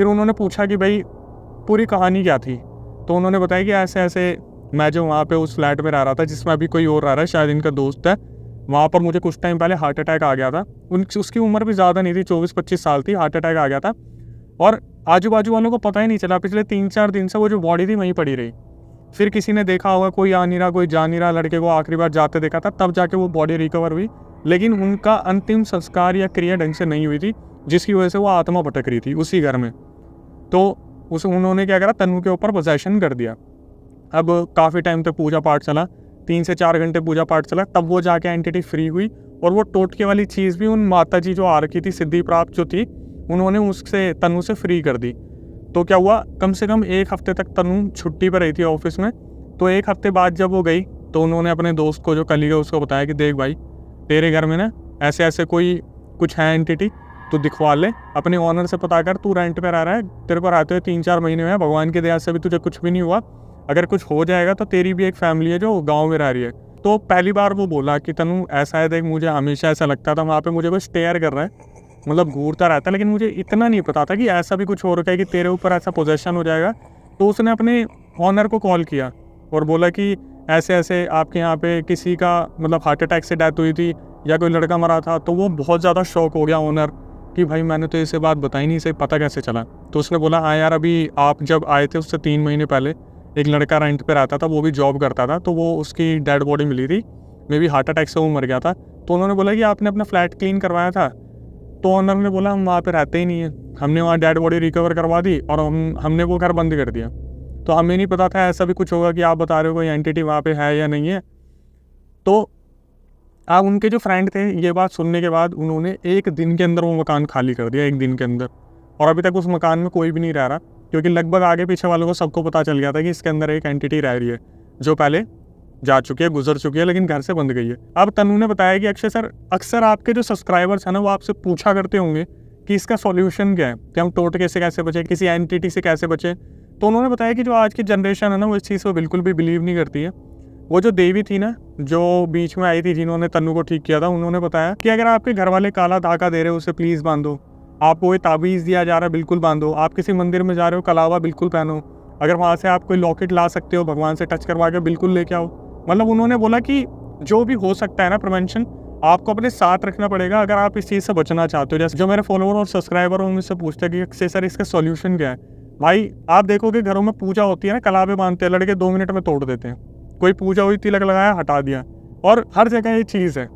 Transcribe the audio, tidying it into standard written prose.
फिर उन्होंने पूछा कि भाई पूरी कहानी क्या थी। तो उन्होंने बताया कि ऐसे ऐसे मैं जो वहाँ पे उस फ्लैट में रह रहा था जिसमें अभी कोई और रह रहा है, शायद इनका दोस्त है, वहाँ पर मुझे कुछ टाइम पहले हार्ट अटैक आ गया था। उसकी उम्र भी ज़्यादा नहीं थी, 24-25 साल थी। हार्ट अटैक आ गया था और आजू बाजू वालों को पता ही नहीं चला। पिछले 3-4 दिन से वो जो बॉडी थी वहीं पड़ी रही। फिर किसी ने देखा होगा, कोई आ नहीं रहा, कोई जा नहीं रहा, लड़के को आखिरी बार जाते देखा था, तब जाके वो बॉडी रिकवर हुई। लेकिन उनका अंतिम संस्कार या क्रिया ढंग से नहीं हुई थी, जिसकी वजह से वो आत्मा भटक रही थी उसी घर में। तो उन्होंने क्या करा, तन्नू के ऊपर पोजेशन कर दिया। अब काफ़ी टाइम तक पूजा पाठ चला, 3 से 4 घंटे पूजा पाठ चला, तब वो जाके एंटिटी फ्री हुई। और वो टोटके वाली चीज़ भी उन माता जी जो आ रखी थी, सिद्धि प्राप्त जो थी, उन्होंने उससे तन्नू से फ्री कर दी। तो क्या हुआ, कम से कम 1 हफ्ते तक तन्नू छुट्टी पर रही थी ऑफिस में। तो 1 हफ्ते बाद जब वो गई तो उन्होंने अपने दोस्त को, जो कलीग है, उसको बताया कि देख भाई, तेरे घर में ना ऐसे ऐसे कोई कुछ है एंटिटी, तो दिखवा ले, अपने ऑनर से पता कर, तू रेंट पे रह रहा है, तेरे को रहते हुए 3-4 महीने में, भगवान की दया से भी तुझे कुछ भी नहीं हुआ, अगर कुछ हो जाएगा तो तेरी भी एक फैमिली है जो गाँव में रह रही है। तो पहली बार वो बोला कि तनु ऐसा है, देख मुझे हमेशा ऐसा लगता था वहाँ पे मुझे कोई स्टेयर कर रहा है, मतलब घूरता रहता है, लेकिन मुझे इतना नहीं पता था कि ऐसा भी कुछ हो रखा है कि तेरे ऊपर ऐसा पोजेशन हो जाएगा। तो उसने अपने ऑनर को कॉल किया और बोला कि ऐसे ऐसे आपके यहाँ पे किसी का मतलब हार्ट अटैक से डेथ हुई थी या कोई लड़का मरा था। तो वो बहुत ज़्यादा शॉक हो गया ऑनर कि भाई मैंने तो इसे बात बताई नहीं, इसे पता कैसे चला। तो उसने बोला हाँ यार, अभी आप जब आए थे उससे 3 महीने पहले एक लड़का रेंट पे रहता था, वो भी जॉब करता था, तो वो उसकी डेड बॉडी मिली थी, मे बी हार्ट अटैक से वो मर गया था। तो उन्होंने बोला कि आपने अपना फ्लैट क्लीन करवाया था। तो ऑनर ने बोला हम वहाँ पे रहते ही नहीं है, हमने वहाँ डेड बॉडी रिकवर करवा दी और हमने वो घर बंद कर दिया। तो हमें नहीं पता था ऐसा भी कुछ होगा कि आप बता रहे हो कोई एंटिटी वहाँ पे है या नहीं है। तो अब उनके जो फ्रेंड थे, ये बात सुनने के बाद उन्होंने 1 दिन के अंदर वो मकान खाली कर दिया, 1 दिन के अंदर। और अभी तक उस मकान में कोई भी नहीं रह रहा, क्योंकि लगभग आगे पीछे वालों को सबको पता चल गया था कि इसके अंदर एक एंटिटी रह रही है जो पहले जा चुकी है, गुजर चुकी है, लेकिन घर से बंद गई है। अब तनु ने बताया कि अक्षय सर, अक्सर आपके जो सब्सक्राइबर्स हैं ना, वो आपसे पूछा करते होंगे कि इसका सॉल्यूशन क्या है, कि हम टोटके से कैसे बचें, किसी एंटिटी से कैसे बचें। तो उन्होंने बताया कि जो आज की जनरेशन है ना, वो इस चीज़ को बिल्कुल भी बिलीव नहीं करती है। वो जो देवी थी ना, जो बीच में आई थी, जिन्होंने तन्नू को ठीक किया था, उन्होंने बताया कि अगर आपके घर वाले काला धागा दे रहे हो, उसे प्लीज़ बांधो। आपको कोई ताबीज़ दिया जा रहा है, बिल्कुल बांधो। आप किसी मंदिर में जा रहे हो, कलावा बिल्कुल पहनो। अगर वहाँ से आप कोई लॉकेट ला सकते हो, भगवान से टच करवा के बिल्कुल लेके आओ। मतलब उन्होंने बोला कि जो भी हो सकता है ना प्रिवेंशन, आपको अपने साथ रखना पड़ेगा अगर आप इस चीज़ से बचना चाहते हो। जैसे जो मेरे फॉलोअर और सब्सक्राइबर हैं, मुझसे पूछते हैं कि सर इसका सॉल्यूशन क्या है। भाई आप देखोगे घरों में पूजा होती है ना, कलावे बांधते हैं लड़के, 2 मिनट में तोड़ देते हैं। कोई पूजा हुई, तिलक लगाया, हटा दिया, और हर जगह ये चीज़ है।